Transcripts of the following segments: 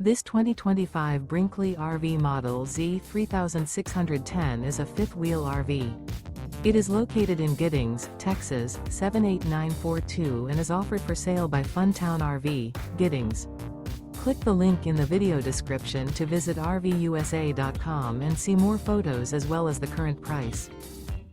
This 2025 Brinkley RV Model Z 3610 is a fifth-wheel RV. It is located in Giddings, Texas, 78942 and is offered for sale by Funtown RV, Giddings. Click the link in the video description to visit RVUSA.com and see more photos as well as the current price.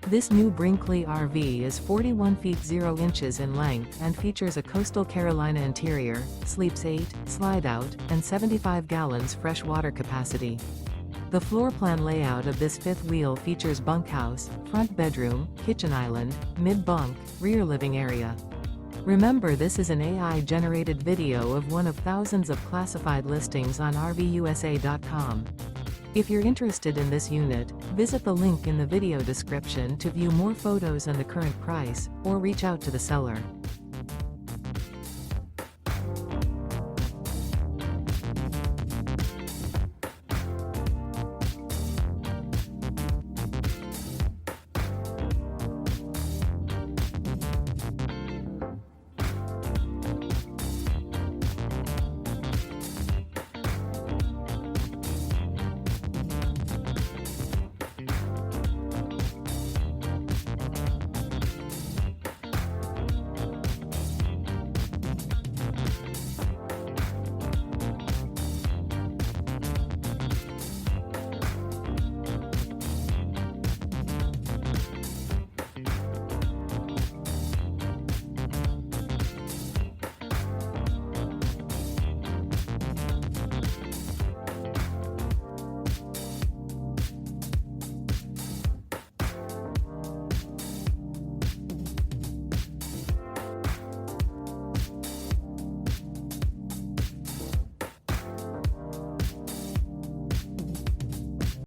This new Brinkley RV is 41 feet 0 inches in length and features a coastal Carolina interior, sleeps 8, slide-out, and 75 gallons fresh water capacity. The floor plan layout of this fifth wheel features bunkhouse, front bedroom, kitchen island, mid-bunk, rear living area. Remember, this is an AI-generated video of one of thousands of classified listings on RVUSA.com. If you're interested in this unit, visit the link in the video description to view more photos and the current price, or reach out to the seller.